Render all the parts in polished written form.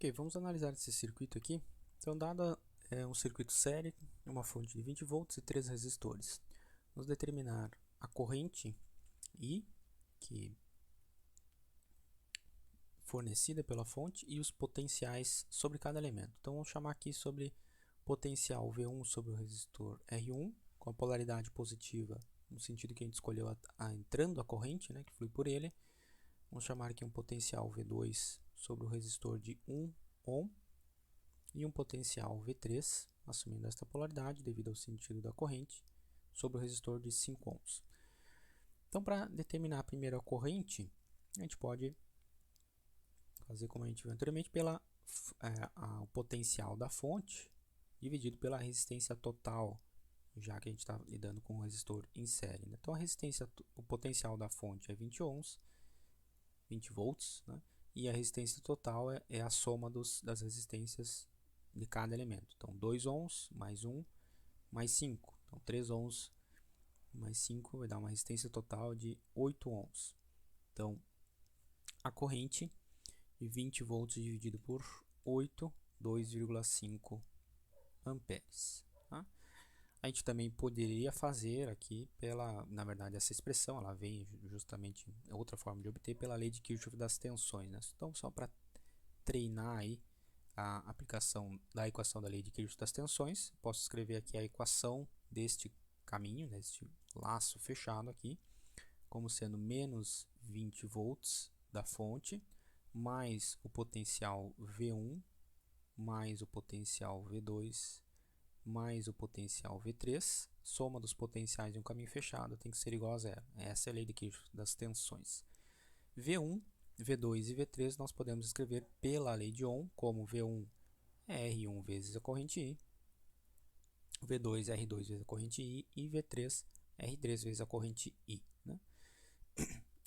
Ok, vamos analisar esse circuito aqui. Então, dado um circuito série, uma fonte de 20 volts e 3 resistores. Vamos determinar a corrente I, que fornecida pela fonte, e os potenciais sobre cada elemento. Então, vamos chamar aqui sobre potencial V1 sobre o resistor R1, com a polaridade positiva, no sentido que a gente escolheu entrando a corrente, né, que flui por ele. Vamos chamar aqui um potencial V2 sobre o resistor de 1 ohm e um potencial V3, assumindo esta polaridade devido ao sentido da corrente, sobre o resistor de 5 ohms. Então, para determinar primeiro a corrente, a gente pode fazer como a gente viu anteriormente, o potencial da fonte dividido pela resistência total, já que a gente está lidando com um resistor em série, né? Então, o potencial da fonte é 20 ohms, 20 volts, né? E a resistência total é a soma das resistências de cada elemento. Então, 2 ohms mais 1 mais 5. Então, 3 ohms mais 5 vai dar uma resistência total de 8 ohms. Então, a corrente de 20 volts dividido por 8, 2,5 amperes. Tá? A gente também poderia fazer aqui na verdade, essa expressão, ela vem justamente, outra forma de obter, pela lei de Kirchhoff das tensões, né? Então, só para treinar aí a aplicação da equação da lei de Kirchhoff das tensões, posso escrever aqui a equação deste caminho, deste laço fechado aqui, como sendo menos 20 volts da fonte, mais o potencial V1, mais o potencial V2, mais o potencial V3, soma dos potenciais de um caminho fechado tem que ser igual a zero. Essa é a lei de Kirchhoff das tensões. V1, V2 e V3 nós podemos escrever pela lei de Ohm, como V1 é R1 vezes a corrente I, V2 é R2 vezes a corrente I e V3 é R3 vezes a corrente I. Né?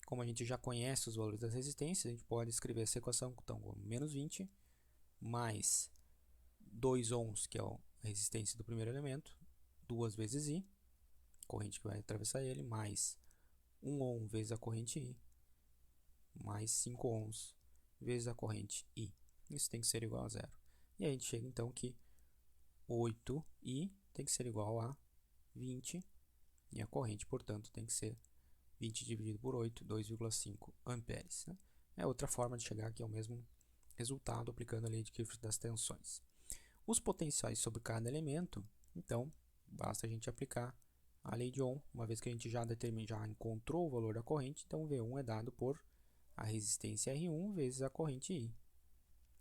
Como a gente já conhece os valores das resistências, a gente pode escrever essa equação então, como menos 20 mais 2 ohms, que é a resistência do primeiro elemento, 2 vezes I, corrente que vai atravessar ele, mais 1 ohm vezes a corrente I, mais 5 ohms vezes a corrente I. Isso tem que ser igual a zero. E aí a gente chega então que 8I tem que ser igual a 20, e a corrente, portanto, tem que ser 20 dividido por 8, 2,5 amperes. Né? É outra forma de chegar aqui ao mesmo resultado aplicando a lei de Kirchhoff das tensões. Os potenciais sobre cada elemento, então, basta a gente aplicar a lei de Ohm, uma vez que a gente já encontrou o valor da corrente, então V1 é dado por a resistência R1 vezes a corrente I,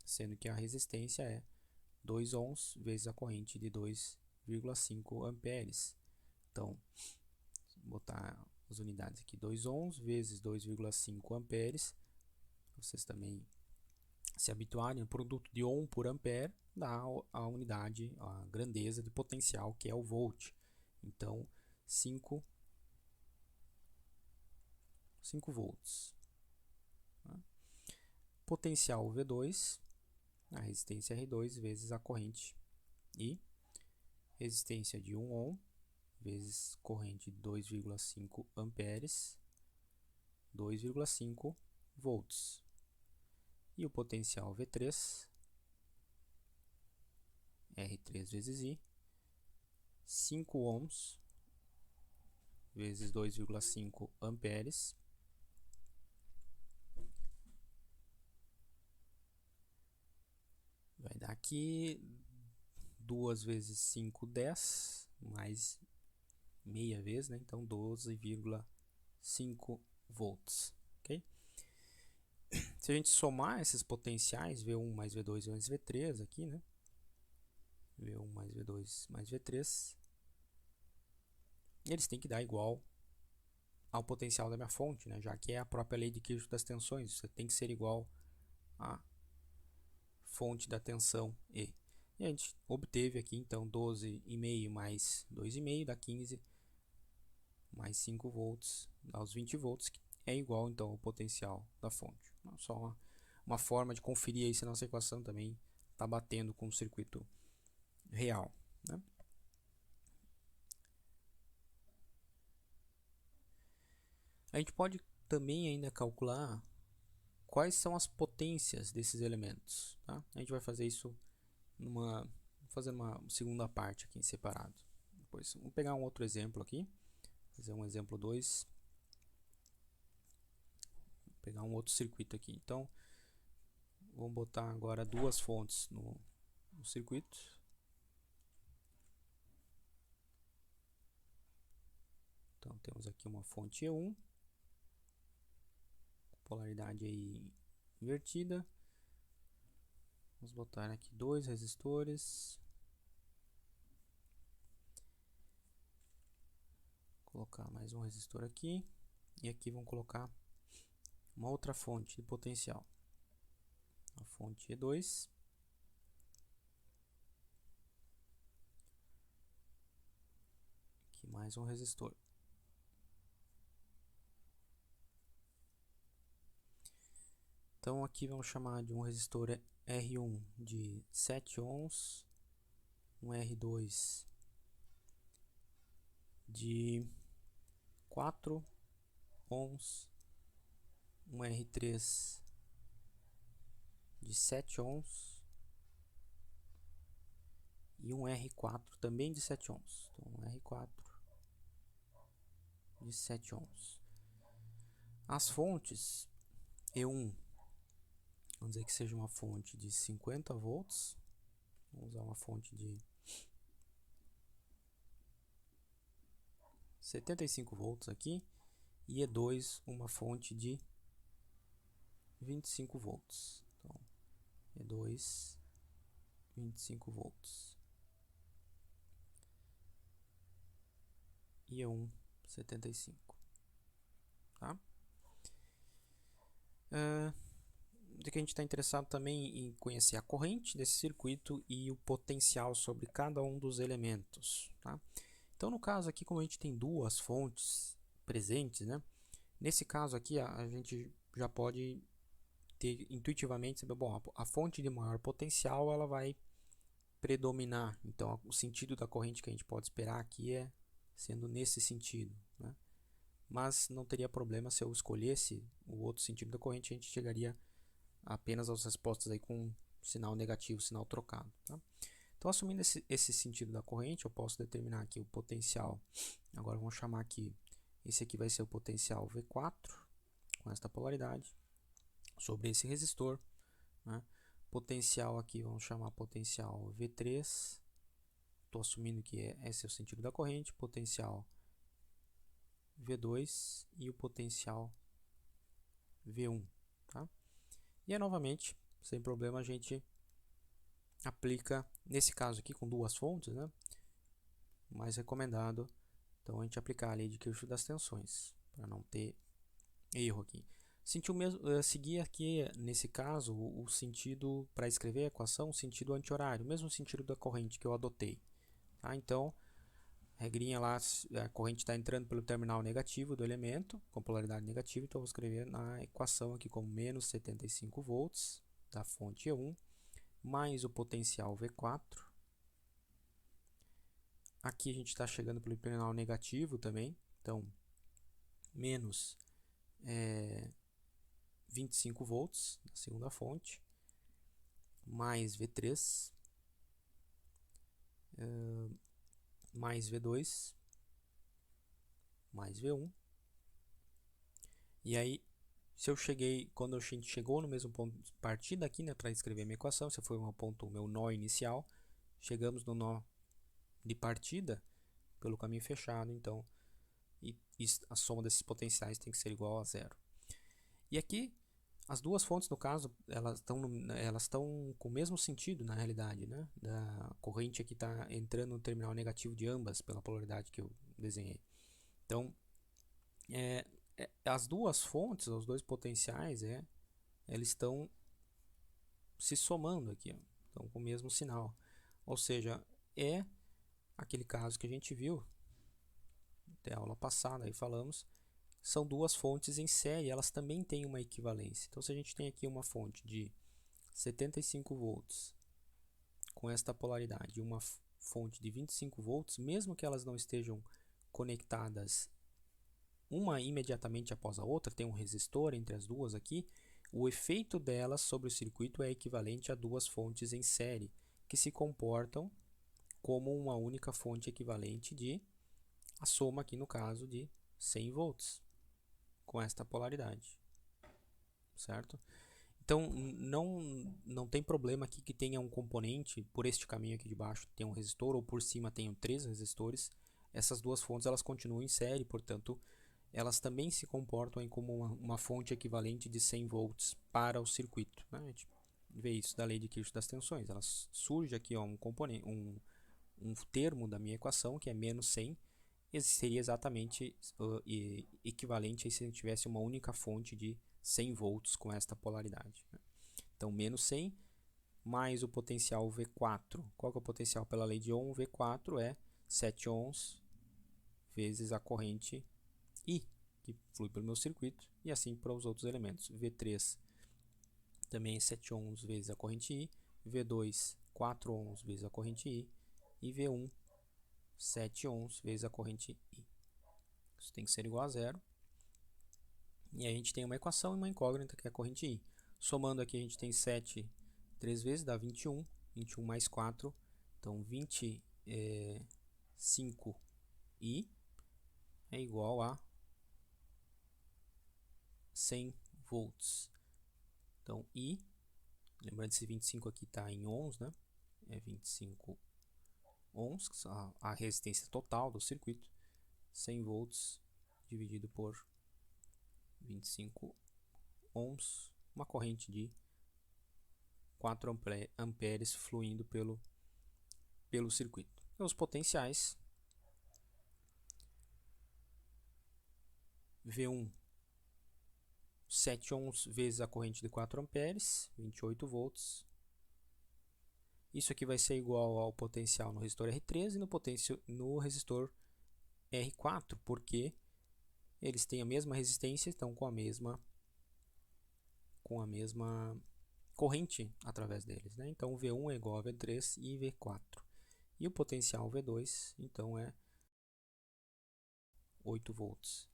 sendo que a resistência é 2 ohms vezes a corrente de 2,5 amperes. Então, vou botar as unidades aqui, 2 ohms vezes 2,5 amperes. Vocês também se habituarem, o produto de ohm por ampere dá a unidade, a grandeza de potencial, que é o volt. Então, 5 volts. Potencial V2, a resistência R2 vezes a corrente I, resistência de 1 ohm vezes corrente de 2,5 amperes, 2,5 volts. E o potencial V3, R3 vezes I, 5 ohms vezes 2,5 amperes, vai dar aqui 2 vezes 5, 10, mais meia vez, né? Então 12,5 volts. Okay? Se a gente somar esses potenciais, V1 mais V2 mais V3 aqui, né? V1 mais V2 mais V3, eles têm que dar igual ao potencial da minha fonte, né? Já que é a própria lei de Kirchhoff das tensões, você tem que ser igual à fonte da tensão E. E a gente obteve aqui então 12,5 mais 2,5 dá 15, mais 5 volts dá os 20 volts, que é igual então ao potencial da fonte. Só uma forma de conferir aí se a nossa equação também está batendo com o circuito real. Né? A gente pode também ainda calcular quais são as potências desses elementos, tá? A gente vai fazer isso fazendo uma segunda parte aqui em separado. Depois, vamos pegar um outro exemplo aqui, fazer um exemplo 2, pegar um outro circuito aqui. Então, vamos botar agora duas fontes no circuito. Então, temos aqui uma fonte E1, polaridade aí invertida. Vamos botar aqui dois resistores. Colocar mais um resistor aqui. E aqui vamos colocar uma outra fonte de potencial. A fonte E2. Aqui mais um resistor. Então aqui vamos chamar de um resistor R1 de 7 ohms, um R2 de 4 ohms, um R3 de 7 ohms e um R4 também de 7 ohms. Então um R4 de 7 ohms. As fontes E1, vamos dizer que seja uma fonte de 50 volts. Vamos usar uma fonte de 75 volts aqui. E E2, uma fonte de 25 volts. Então, E2, 25 volts. E E1, 75. Tá? De que a gente está interessado também em conhecer a corrente desse circuito e o potencial sobre cada um dos elementos. Tá? Então, no caso aqui, como a gente tem duas fontes presentes, né? Nesse caso aqui, a gente já pode ter intuitivamente saber, bom, a fonte de maior potencial ela vai predominar. Então, o sentido da corrente que a gente pode esperar aqui é sendo nesse sentido, né? Mas não teria problema se eu escolhesse o outro sentido da corrente, a gente chegaria apenas às respostas aí com sinal negativo, sinal trocado. Tá? Então, assumindo esse sentido da corrente, eu posso determinar aqui o potencial. Agora vamos chamar aqui, esse aqui vai ser o potencial V4, com esta polaridade, sobre esse resistor. Né? Potencial aqui, vamos chamar potencial V3. Estou assumindo que esse é o sentido da corrente. Potencial V2 e o potencial V1. Tá? E aí, novamente, sem problema, a gente aplica, nesse caso aqui, com duas fontes, né? Mais recomendado, então, a gente aplicar a lei de Kirchhoff das tensões, para não ter erro aqui. Seguir aqui, nesse caso, o sentido, para escrever a equação, o sentido anti-horário, o mesmo sentido da corrente que eu adotei. Tá? Então, regrinha lá, a corrente está entrando pelo terminal negativo do elemento, com polaridade negativa, então eu vou escrever na equação aqui como menos 75 volts da fonte E1, mais o potencial V4. Aqui a gente está chegando pelo terminal negativo também, então menos 25 volts na segunda fonte, mais V3, mais V2, mais V1. E aí, quando a gente chegou no mesmo ponto de partida aqui, né, para escrever a minha equação, esse foi o meu nó inicial, chegamos no nó de partida pelo caminho fechado, então a soma desses potenciais tem que ser igual a zero. E aqui, as duas fontes, no caso, elas estão com o mesmo sentido na realidade, né? Da corrente aqui está entrando no terminal negativo de ambas pela polaridade que eu desenhei. Então, as duas fontes, os dois potenciais, eles estão se somando aqui, ó, estão com o mesmo sinal. Ou seja, é aquele caso que a gente viu até a aula passada, aí falamos, são duas fontes em série, elas também têm uma equivalência. Então, se a gente tem aqui uma fonte de 75 volts com esta polaridade e uma fonte de 25 volts, mesmo que elas não estejam conectadas uma imediatamente após a outra, tem um resistor entre as duas aqui, O efeito delas sobre o circuito é equivalente a duas fontes em série, que se comportam como uma única fonte equivalente de, a soma aqui no caso, de 100 volts, com esta polaridade, certo? Então, não tem problema aqui que tenha um componente, por este caminho aqui de baixo, tem um resistor, ou por cima tenham 3 resistores. Essas duas fontes elas continuam em série, portanto, elas também se comportam como uma fonte equivalente de 100 volts para o circuito, né? A gente vê isso da lei de Kirchhoff das tensões. Ela surge aqui ó, um termo da minha equação, que é menos 100, seria exatamente equivalente a se a gente tivesse uma única fonte de 100 volts com esta polaridade. Então, menos 100 mais o potencial V4. Qual que é o potencial pela lei de Ohm? V4 é 7 ohms vezes a corrente I, que flui pelo meu circuito, e assim para os outros elementos. V3 também é 7 ohms vezes a corrente I, V2 4 ohms vezes a corrente I, e V1 7 ohms vezes a corrente I. Isso tem que ser igual a zero. E aí a gente tem uma equação e uma incógnita, que é a corrente I. Somando aqui a gente tem 7 3 vezes, dá 21. 21 mais 4, então 25I é igual a 100 volts. Então I, lembrando que esse 25 aqui está em ohms, né? É 25 ohms, a resistência total do circuito. 100 volts dividido por 25 ohms, uma corrente de 4 amperes fluindo pelo circuito. Então, os potenciais V1 7 ohms vezes a corrente de 4 amperes, 28 volts. Isso aqui vai ser igual ao potencial no resistor R3 e no resistor R4, porque eles têm a mesma resistência, estão com a mesma corrente através deles, né? Então V1 é igual a V3 e V4. E o potencial V2, então, é 8 volts.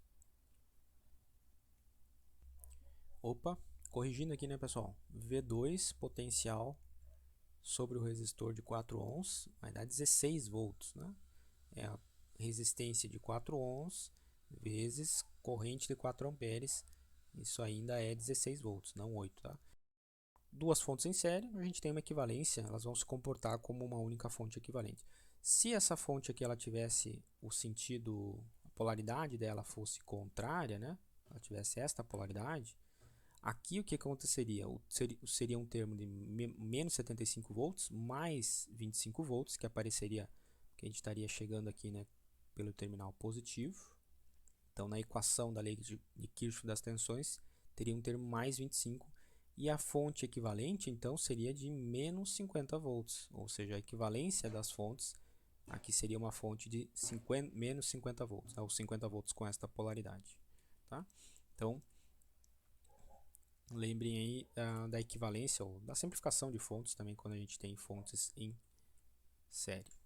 Opa, corrigindo aqui, né, pessoal? V2 potencial sobre o resistor de 4 ohms vai dar 16 volts, né? É a resistência de 4 ohms vezes corrente de 4 amperes. Isso ainda é 16 volts, não 8, tá? Duas fontes em série, a gente tem uma equivalência, elas vão se comportar como uma única fonte equivalente. Se essa fonte aqui ela tivesse o sentido, a polaridade dela fosse contrária, né? Ela tivesse esta polaridade, aqui o que aconteceria? Seria um termo de menos 75 volts mais 25 volts, que apareceria, que a gente estaria chegando aqui, né, pelo terminal positivo. Então, na equação da lei de Kirchhoff das tensões, teria um termo mais 25, e a fonte equivalente, então, seria de menos 50 volts, ou seja, a equivalência das fontes, aqui seria uma fonte de menos 50 volts, ou 50 volts com esta polaridade. Tá? Então, lembrem aí da equivalência, ou da simplificação de fontes também, quando a gente tem fontes em série.